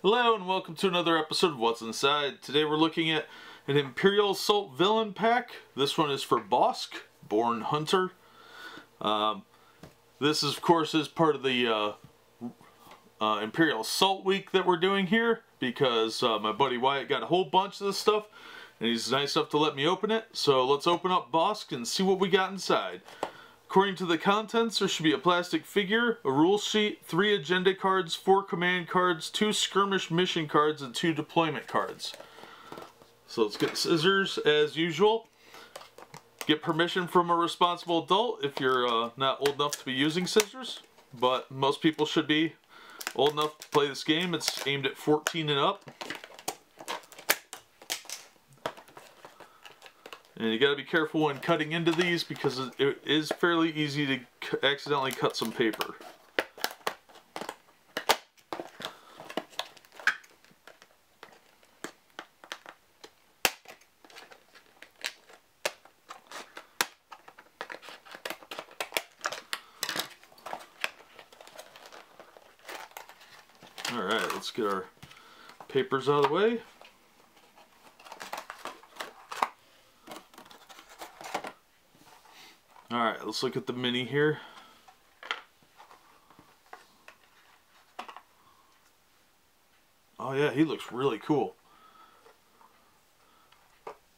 Hello and welcome to another episode of What's Inside. Today we're looking at an Imperial Assault villain pack. This one is for Bossk, Born Hunter. This is, of course, is part of the Imperial Assault week that we're doing here because my buddy Wyatt got a whole bunch of this stuff and he's nice enough to let me open it. So let's open up Bossk and see what we got inside. According to the contents, there should be a plastic figure, a rule sheet, 3 agenda cards, 4 command cards, 2 skirmish mission cards, and 2 deployment cards. So let's get scissors as usual. Get permission from a responsible adult if you're not old enough to be using scissors, but most people should be old enough to play this game. It's aimed at 14 and up. And you gotta be careful when cutting into these because it is fairly easy to accidentally cut some paper. Alright, let's get our papers out of the way. Alright, let's look at the mini here. Oh yeah, he looks really cool.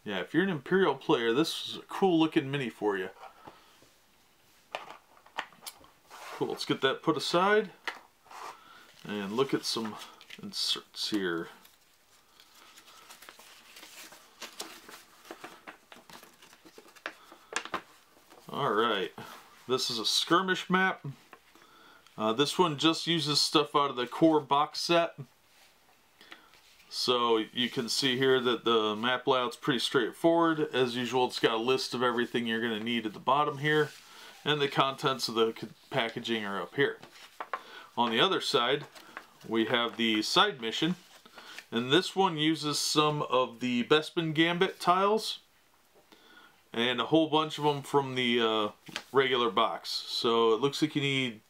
Yeah, if you're an Imperial player, this is a cool looking mini for you. Cool, let's get that put aside and look at some inserts here. Alright, this is a skirmish map. This one just uses stuff out of the core box set. So you can see here that the map layout's pretty straightforward. As usual, it's got a list of everything you're going to need at the bottom here. And the contents of the packaging are up here. On the other side, we have the side mission. And this one uses some of the Bespin Gambit tiles. And a whole bunch of them from the regular box. So it looks like you need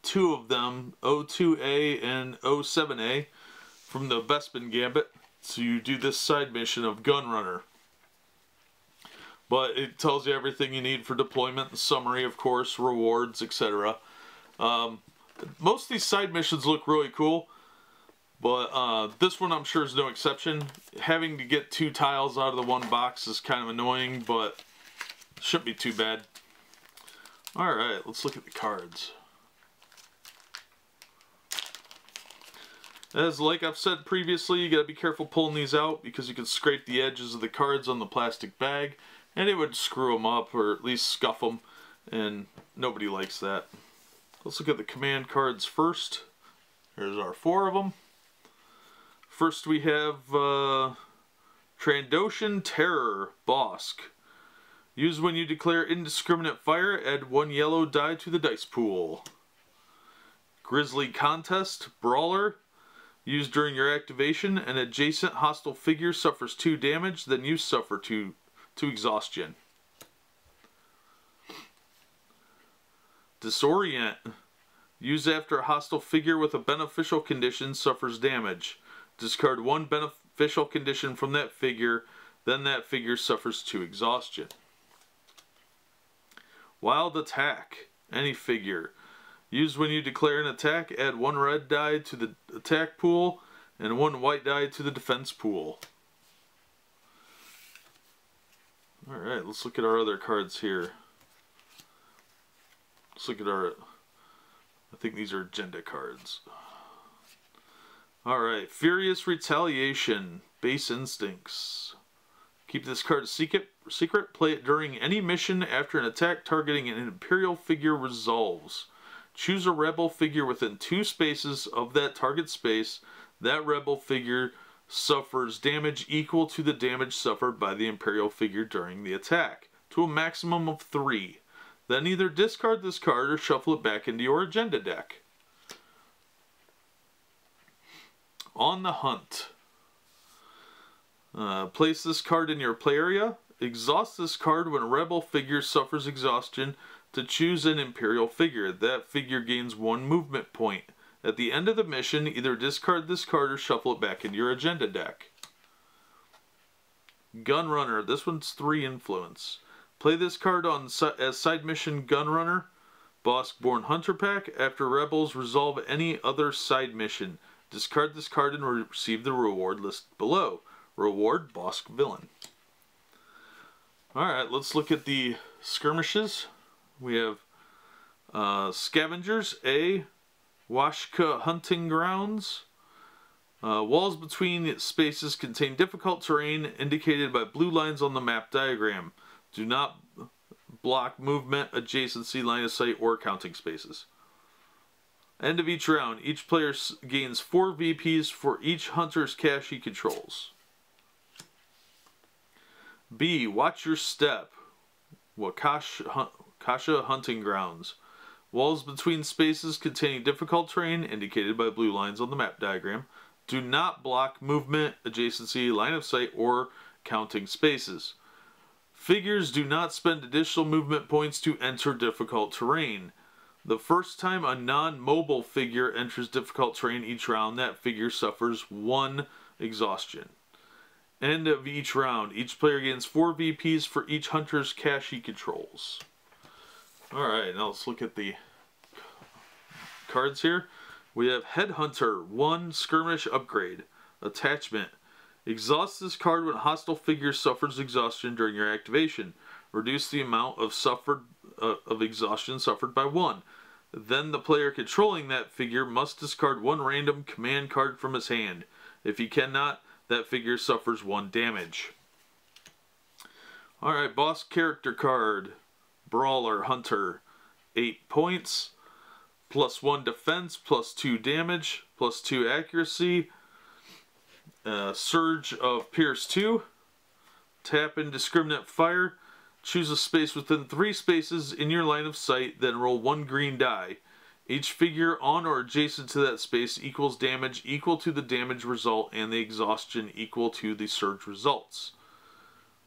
2 of them, O2A and O7A, from the Bespin Gambit to do this side mission of Gunrunner. But it tells you everything you need for deployment, the summary, of course, rewards, etc. Most of these side missions look really cool, but this one I'm sure is no exception. Having to get 2 tiles out of the one box is kind of annoying, but shouldn't be too bad. Alright, let's look at the cards. As like I've said previously, you gotta be careful pulling these out because you can scrape the edges of the cards on the plastic bag and it would screw them up or at least scuff them, and nobody likes that. Let's look at the command cards first. There's our 4 of them. First we have Trandoshan Terror, Bossk. Use when you declare indiscriminate fire, add 1 yellow die to the dice pool. Grizzly Contest, Brawler. Use during your activation. An adjacent hostile figure suffers 2 damage, then you suffer 2 exhaustion. Disorient. Use after a hostile figure with a beneficial condition suffers damage. Discard 1 beneficial condition from that figure, then that figure suffers 2 exhaustion. Wild Attack. Any figure. Use when you declare an attack, add 1 red die to the attack pool and 1 white die to the defense pool. Alright, let's look at our other cards here. Let's look at our, I think these are agenda cards. Alright, Furious Retaliation, Base Instincts. Keep this card secret. Play it during any mission after an attack targeting an Imperial figure resolves. Choose a rebel figure within 2 spaces of that target space. That rebel figure suffers damage equal to the damage suffered by the Imperial figure during the attack, to a maximum of 3. Then either discard this card or shuffle it back into your agenda deck. On the Hunt. Place this card in your play area. Exhaust this card when a rebel figure suffers exhaustion to choose an Imperial figure. That figure gains 1 movement point. At the end of the mission, either discard this card or shuffle it back into your agenda deck. Gunrunner. This one's 3 influence. Play this card on as side mission Gunrunner. Bossk-born Hunter Pack. After Rebels resolve any other side mission, discard this card and receive the reward listed below. Reward, Bossk Villain. Alright, let's look at the skirmishes. We have Scavengers, A. Washka Hunting Grounds. Walls between spaces contain difficult terrain indicated by blue lines on the map diagram. Do not block movement, adjacency, line of sight, or counting spaces. End of each round. Each player gains 4 VPs for each hunter's cache he controls. B. Watch your step. Kasha Hunting Grounds. Walls between spaces containing difficult terrain indicated by blue lines on the map diagram. Do not block movement, adjacency, line of sight, or counting spaces. Figures do not spend additional movement points to enter difficult terrain. The first time a non-mobile figure enters difficult terrain each round, that figure suffers 1 exhaustion. End of each round. Each player gains 4 VPs for each hunter's cache he controls. Alright, now let's look at the cards here. We have Headhunter, 1 skirmish upgrade. Attachment. Exhaust this card when a hostile figure suffers exhaustion during your activation. Reduce the amount of exhaustion suffered by 1. Then the player controlling that figure must discard 1 random command card from his hand. If he cannot, that figure suffers 1 damage. Alright, boss character card. Brawler Hunter. 8 points. +1 defense, +2 damage, +2 accuracy. Surge of Pierce 2. Tap Indiscriminate Fire. Choose a space within 3 spaces in your line of sight, then roll 1 green die. Each figure on or adjacent to that space equals damage equal to the damage result and the exhaustion equal to the surge results.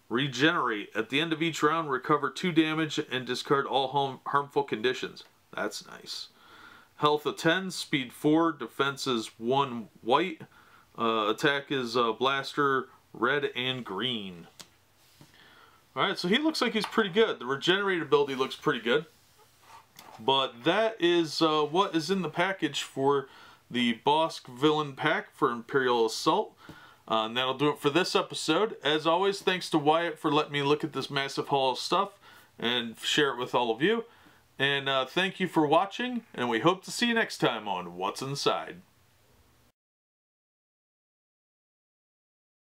Regenerate. At the end of each round, recover 2 damage and discard all harmful conditions. That's nice. Health of 10, speed 4, defense is 1 white, attack is blaster red and green. Alright, so he looks like he's pretty good. The regenerate ability looks pretty good. But that is what is in the package for the Bossk Villain Pack for Imperial Assault. And that'll do it for this episode. As always, thanks to Wyatt for letting me look at this massive haul of stuff and share it with all of you. And thank you for watching, and we hope to see you next time on What's Inside.